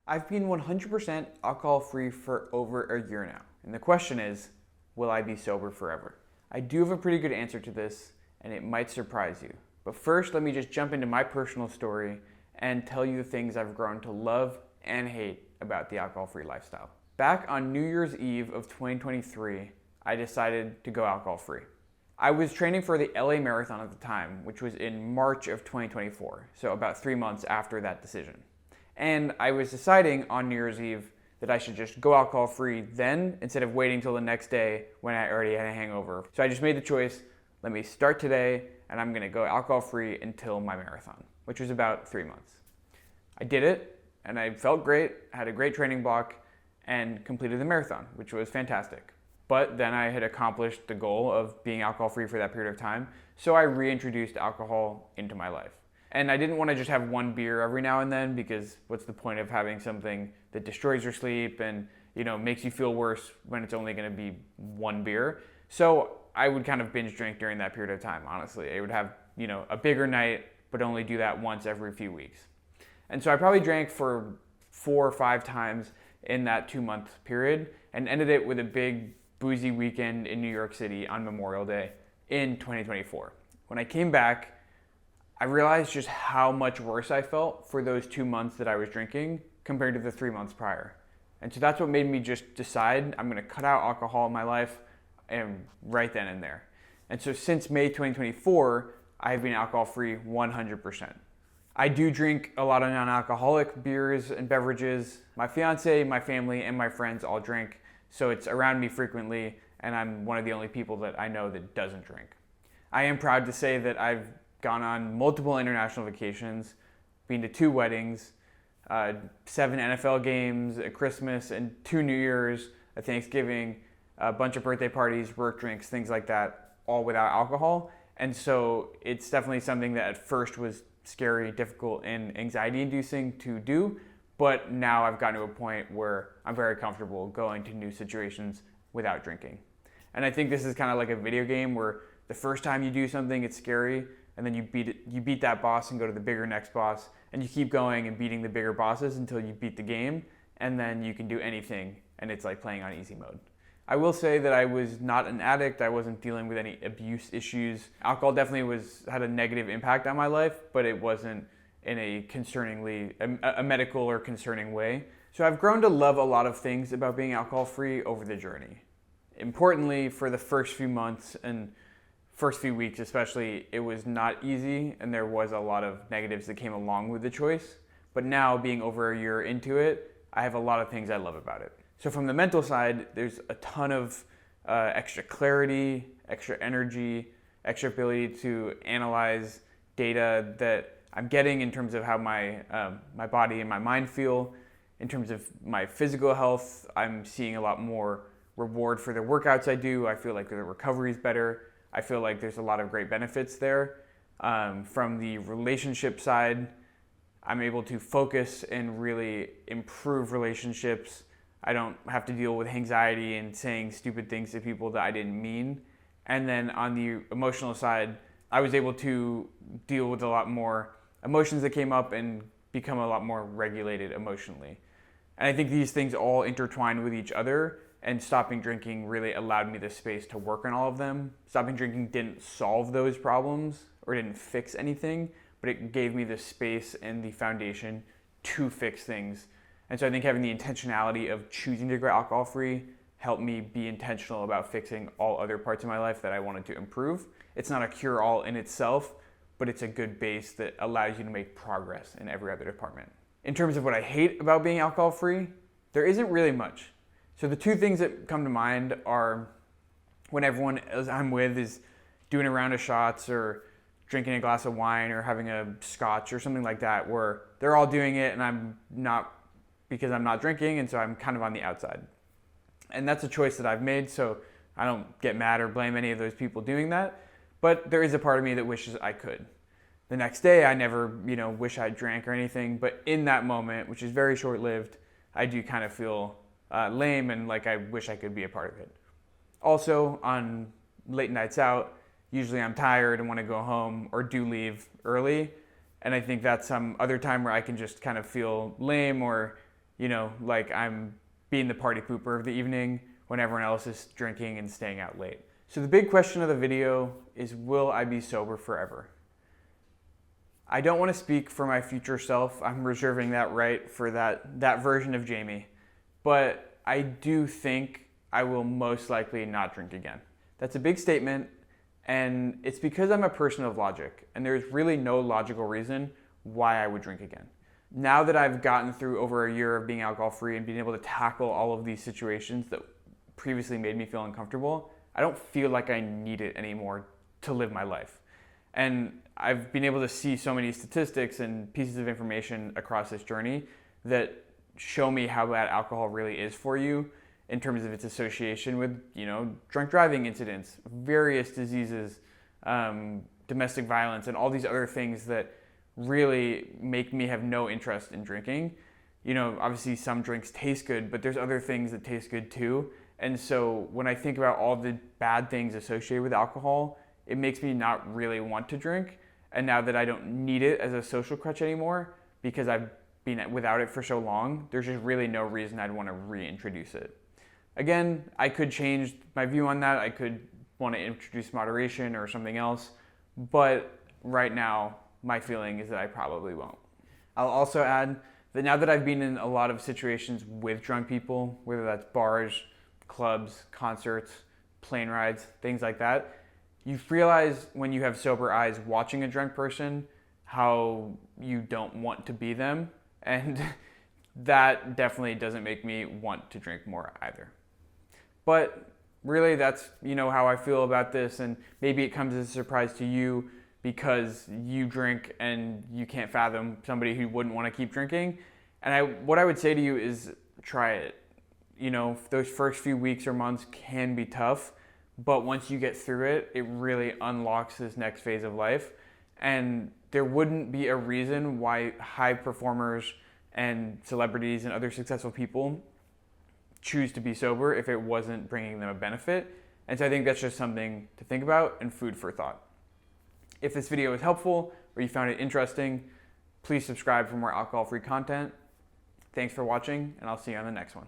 I've been 100% alcohol free for over a year now. And the question is, will I be sober forever? I do have a pretty good answer to this, and it might surprise you. But first, let me just jump into my personal story and tell you the things I've grown to love and hate about the alcohol free lifestyle. Back on New Year's Eve of 2023, I decided to go alcohol free. I was training for the LA Marathon at the time, which was in March of 2024, so about 3 months after that decision. And I was deciding on New Year's Eve that I should just go alcohol free then instead of waiting till the next day when I already had a hangover. So I just made the choice, let me start today and I'm gonna go alcohol free until my marathon, which was about 3 months. I did it and I felt great, had a great training block and completed the marathon, which was fantastic. But then I had accomplished the goal of being alcohol free for that period of time, so I reintroduced alcohol into my life. And I didn't want to just have one beer every now and then because what's the point of having something that destroys your sleep and makes you feel worse when it's only going to be one beer. So I would kind of binge drink during that period of time, honestly. I would have, a bigger night, but only do that once every few weeks. And so I probably drank for 4 or 5 times in that 2-month period and ended it with a big boozy weekend in New York City on Memorial Day in 2024. When I came back, I realized just how much worse I felt for those 2 months that I was drinking compared to the 3 months prior. And so that's what made me just decide I'm gonna cut out alcohol in my life and right then and there. And so since May 2024, I've been alcohol free 100%. I do drink a lot of non-alcoholic beers and beverages. My fiance, my family, and my friends all drink, so it's around me frequently, and I'm one of the only people that I know that doesn't drink. I am proud to say that I've gone on multiple international vacations, been to 2 weddings, 7 NFL games, a Christmas, and 2 New Year's, a Thanksgiving, a bunch of birthday parties, work drinks, things like that, all without alcohol. And so it's definitely something that at first was scary, difficult, and anxiety-inducing to do, but now I've gotten to a point where I'm very comfortable going to new situations without drinking. And I think this is kind of like a video game where the first time you do something, it's scary, and then you beat that boss and go to the bigger next boss, and you keep going and beating the bigger bosses until you beat the game, and then you can do anything, and it's like playing on easy mode. I will say that I was not an addict. I wasn't dealing with any abuse issues. Alcohol definitely had a negative impact on my life, but it wasn't in a medical or concerning way. So I've grown to love a lot of things about being alcohol free over the journey. Importantly, for the first few months and first few weeks especially, it was not easy and there was a lot of negatives that came along with the choice. But now, being over a year into it, I have a lot of things I love about it. So from the mental side, there's a ton of extra clarity, extra energy, extra ability to analyze data that I'm getting in terms of how my body and my mind feel. In terms of my physical health, I'm seeing a lot more reward for the workouts I do. I feel like the recovery is better. I feel like there's a lot of great benefits there. From the relationship side, I'm able to focus and really improve relationships. I don't have to deal with anxiety and saying stupid things to people that I didn't mean. And then on the emotional side, I was able to deal with a lot more emotions that came up and become a lot more regulated emotionally. And I think these things all intertwine with each other, and stopping drinking really allowed me the space to work on all of them. Stopping drinking didn't solve those problems or didn't fix anything, but it gave me the space and the foundation to fix things. And so I think having the intentionality of choosing to go alcohol free helped me be intentional about fixing all other parts of my life that I wanted to improve. It's not a cure-all in itself, but it's a good base that allows you to make progress in every other department. In terms of what I hate about being alcohol free, there isn't really much. So the 2 things that come to mind are when everyone I'm with is doing a round of shots or drinking a glass of wine or having a scotch or something like that, where they're all doing it and I'm not, because I'm not drinking, and so I'm kind of on the outside. And that's a choice that I've made, so I don't get mad or blame any of those people doing that, but there is a part of me that wishes I could. The next day, I never, wish I drank or anything, but in that moment, which is very short-lived, I do kind of feel lame and like I wish I could be a part of it. Also, on late nights out, usually I'm tired and want to go home or do leave early, and I think that's some other time where I can just kind of feel lame or like I'm being the party pooper of the evening when everyone else is drinking and staying out late. So the big question of the video is, will I be sober forever? I don't want to speak for my future self. I'm reserving that right for that version of Jamie. But I do think I will most likely not drink again. That's a big statement, and it's because I'm a person of logic, and there's really no logical reason why I would drink again. Now that I've gotten through over a year of being alcohol-free and being able to tackle all of these situations that previously made me feel uncomfortable, I don't feel like I need it anymore to live my life. And I've been able to see so many statistics and pieces of information across this journey that show me how bad alcohol really is for you in terms of its association with, drunk driving incidents, various diseases, domestic violence, and all these other things that really make me have no interest in drinking. Obviously some drinks taste good, but there's other things that taste good too. And so when I think about all the bad things associated with alcohol, it makes me not really want to drink. And now that I don't need it as a social crutch anymore, because I've been without it for so long, there's just really no reason I'd want to reintroduce it. Again, I could change my view on that. I could want to introduce moderation or something else. But right now, my feeling is that I probably won't. I'll also add that now that I've been in a lot of situations with drunk people, whether that's bars, clubs, concerts, plane rides, things like that, you realize when you have sober eyes watching a drunk person how you don't want to be them, and that definitely doesn't make me want to drink more either. But really, that's how I feel about this, and maybe it comes as a surprise to you because you drink and you can't fathom somebody who wouldn't want to keep drinking. And what I would say to you is try it. Those first few weeks or months can be tough, but once you get through it, it really unlocks this next phase of life. And there wouldn't be a reason why high performers and celebrities and other successful people choose to be sober if it wasn't bringing them a benefit. And so I think that's just something to think about and food for thought. If this video was helpful or you found it interesting, please subscribe for more alcohol-free content. Thanks for watching, and I'll see you on the next one.